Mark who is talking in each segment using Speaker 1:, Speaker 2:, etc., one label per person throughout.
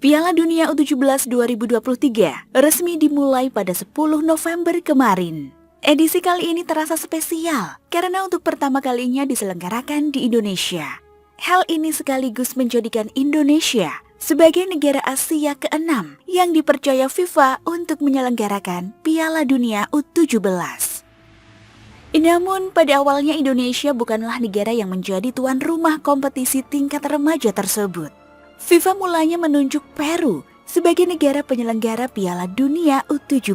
Speaker 1: Piala Dunia U17 2023 resmi dimulai pada 10 November kemarin. Edisi kali ini terasa spesial karena untuk pertama kalinya diselenggarakan di Indonesia. Hal ini sekaligus menjadikan Indonesia sebagai negara Asia ke-6 yang dipercaya FIFA untuk menyelenggarakan Piala Dunia U17. Namun pada awalnya Indonesia bukanlah negara yang menjadi tuan rumah kompetisi tingkat remaja tersebut. FIFA mulanya menunjuk Peru sebagai negara penyelenggara Piala Dunia U17.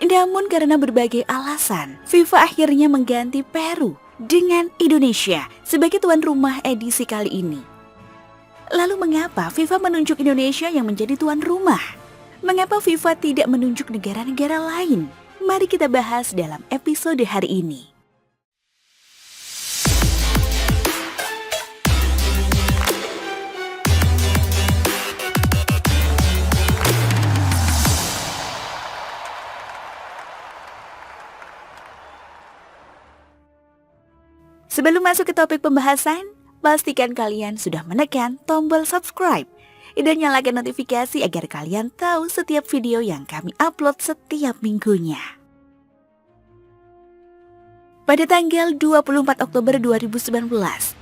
Speaker 1: Namun karena berbagai alasan, FIFA akhirnya mengganti Peru dengan Indonesia sebagai tuan rumah edisi kali ini. Lalu mengapa FIFA menunjuk Indonesia yang menjadi tuan rumah? Mengapa FIFA tidak menunjuk negara-negara lain? Mari kita bahas dalam episode hari ini. Sebelum masuk ke topik pembahasan, pastikan kalian sudah menekan tombol subscribe dan nyalakan notifikasi agar kalian tahu setiap video yang kami upload setiap minggunya. Pada tanggal 24 Oktober 2019,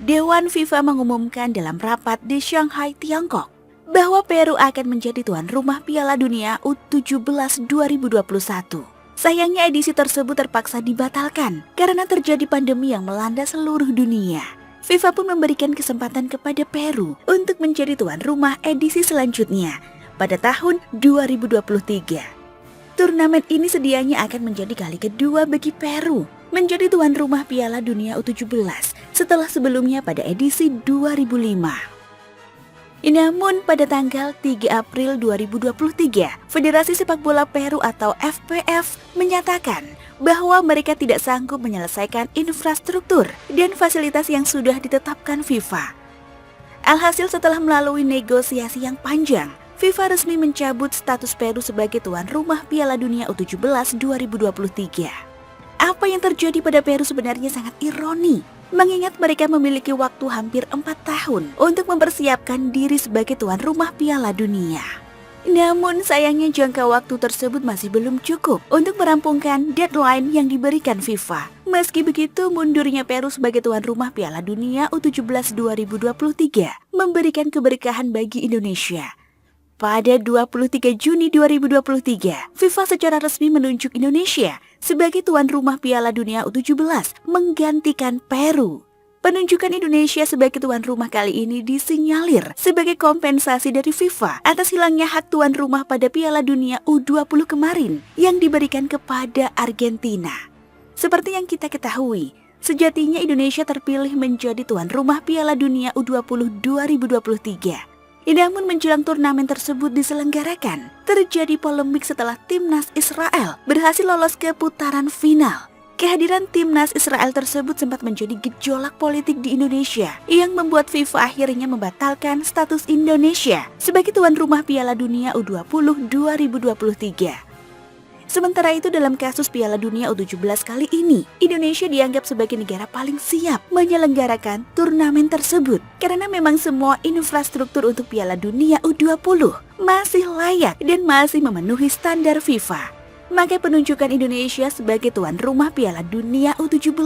Speaker 1: Dewan FIFA mengumumkan dalam rapat di Shanghai, Tiongkok, bahwa Peru akan menjadi tuan rumah Piala Dunia U17 2021. Sayangnya edisi tersebut terpaksa dibatalkan karena terjadi pandemi yang melanda seluruh dunia. FIFA pun memberikan kesempatan kepada Peru untuk menjadi tuan rumah edisi selanjutnya pada tahun 2023. Turnamen ini sedianya akan menjadi kali kedua bagi Peru menjadi tuan rumah Piala Dunia U17 setelah sebelumnya pada edisi 2005. Namun pada tanggal 3 April 2023, Federasi Sepak Bola Peru atau FPF menyatakan bahwa mereka tidak sanggup menyelesaikan infrastruktur dan fasilitas yang sudah ditetapkan FIFA. Alhasil setelah melalui negosiasi yang panjang, FIFA resmi mencabut status Peru sebagai tuan rumah Piala Dunia U17 2023. Apa yang terjadi pada Peru sebenarnya sangat ironi, mengingat mereka memiliki waktu hampir 4 tahun untuk mempersiapkan diri sebagai tuan rumah Piala Dunia. Namun sayangnya jangka waktu tersebut masih belum cukup untuk merampungkan deadline yang diberikan FIFA. Meski begitu, mundurnya Peru sebagai tuan rumah Piala Dunia U17 2023 memberikan keberkahan bagi Indonesia. Pada 23 Juni 2023, FIFA secara resmi menunjuk Indonesia sebagai tuan rumah Piala Dunia U17 menggantikan Peru. Penunjukan Indonesia sebagai tuan rumah kali ini disinyalir sebagai kompensasi dari FIFA atas hilangnya hak tuan rumah pada Piala Dunia U20 kemarin yang diberikan kepada Argentina. Seperti yang kita ketahui, sejatinya Indonesia terpilih menjadi tuan rumah Piala Dunia U20 2023. Namun menjelang turnamen tersebut diselenggarakan, terjadi polemik setelah timnas Israel berhasil lolos ke putaran final. Kehadiran timnas Israel tersebut sempat menjadi gejolak politik di Indonesia yang membuat FIFA akhirnya membatalkan status Indonesia sebagai tuan rumah Piala Dunia U20 2023. Sementara itu dalam kasus Piala Dunia U17 kali ini, Indonesia dianggap sebagai negara paling siap menyelenggarakan turnamen tersebut karena memang semua infrastruktur untuk Piala Dunia U20 masih layak dan masih memenuhi standar FIFA. Maka penunjukan Indonesia sebagai tuan rumah Piala Dunia U17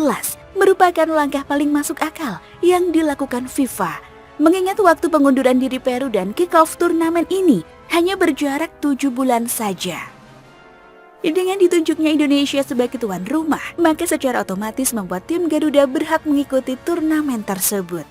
Speaker 1: merupakan langkah paling masuk akal yang dilakukan FIFA. Mengingat waktu pengunduran diri Peru dan kick-off turnamen ini hanya berjarak 7 bulan saja. Dengan ditunjuknya Indonesia sebagai tuan rumah, maka secara otomatis membuat tim Garuda berhak mengikuti turnamen tersebut.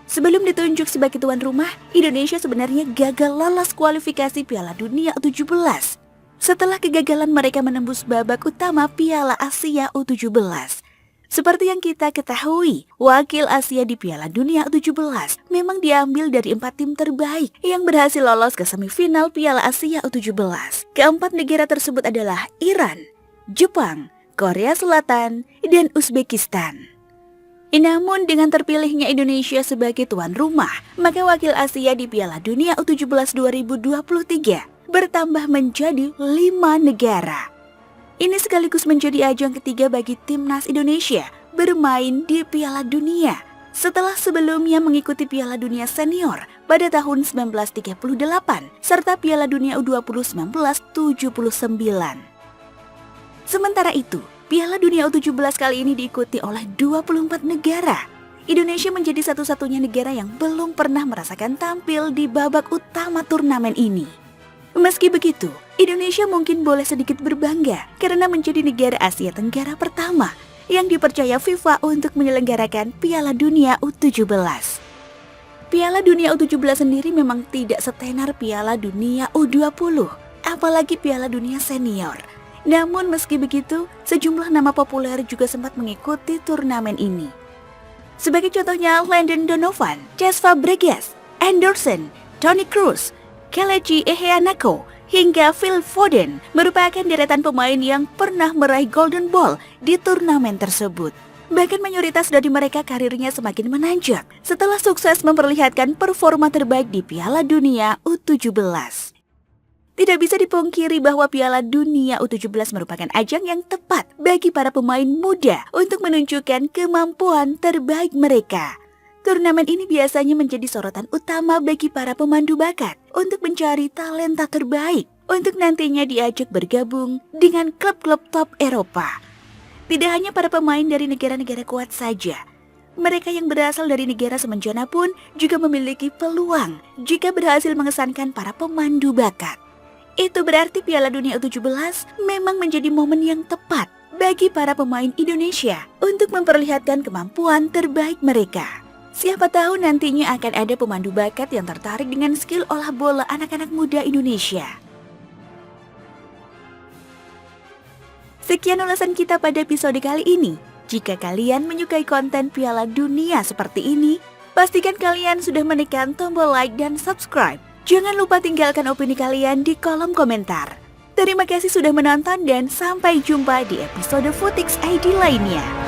Speaker 1: Sebelum ditunjuk sebagai tuan rumah, Indonesia sebenarnya gagal lolos kualifikasi Piala Dunia U17. Setelah kegagalan mereka menembus babak utama Piala Asia U17. Seperti yang kita ketahui, wakil Asia di Piala Dunia U17 memang diambil dari 4 tim terbaik yang berhasil lolos ke semifinal Piala Asia U17. Keempat negara tersebut adalah Iran, Jepang, Korea Selatan, dan Uzbekistan. Namun dengan terpilihnya Indonesia sebagai tuan rumah, maka wakil Asia di Piala Dunia U17 2023 bertambah menjadi 5 negara. Ini sekaligus menjadi ajang ketiga bagi timnas Indonesia bermain di Piala Dunia setelah sebelumnya mengikuti Piala Dunia Senior pada tahun 1938 serta Piala Dunia U20 1979. Sementara itu, Piala Dunia U17 kali ini diikuti oleh 24 negara. Indonesia menjadi satu-satunya negara yang belum pernah merasakan tampil di babak utama turnamen ini. Meski begitu, Indonesia mungkin boleh sedikit berbangga karena menjadi negara Asia Tenggara pertama yang dipercaya FIFA untuk menyelenggarakan Piala Dunia U17. Piala Dunia U17 sendiri memang tidak setenar Piala Dunia U20, apalagi Piala Dunia Senior. Namun meski begitu, sejumlah nama populer juga sempat mengikuti turnamen ini. Sebagai contohnya Landon Donovan, Cesc Fabregas, Anderson, Toni Kroos, Kelechi Iheanacho, hingga Phil Foden merupakan deretan pemain yang pernah meraih Golden Ball di turnamen tersebut. Bahkan mayoritas dari mereka karirnya semakin menanjak setelah sukses memperlihatkan performa terbaik di Piala Dunia U17. Tidak bisa dipungkiri bahwa Piala Dunia U17 merupakan ajang yang tepat bagi para pemain muda untuk menunjukkan kemampuan terbaik mereka. Turnamen ini biasanya menjadi sorotan utama bagi para pemandu bakat untuk mencari talenta terbaik untuk nantinya diajak bergabung dengan klub-klub top Eropa. Tidak hanya para pemain dari negara-negara kuat saja, mereka yang berasal dari negara semenjana pun juga memiliki peluang jika berhasil mengesankan para pemandu bakat. Itu berarti Piala Dunia U17 memang menjadi momen yang tepat bagi para pemain Indonesia untuk memperlihatkan kemampuan terbaik mereka. Siapa tahu nantinya akan ada pemandu bakat yang tertarik dengan skill olah bola anak-anak muda Indonesia. Sekian ulasan kita pada episode kali ini. Jika kalian menyukai konten Piala Dunia seperti ini, pastikan kalian sudah menekan tombol like dan subscribe. Jangan lupa tinggalkan opini kalian di kolom komentar. Terima kasih sudah menonton dan sampai jumpa di episode Futix ID lainnya.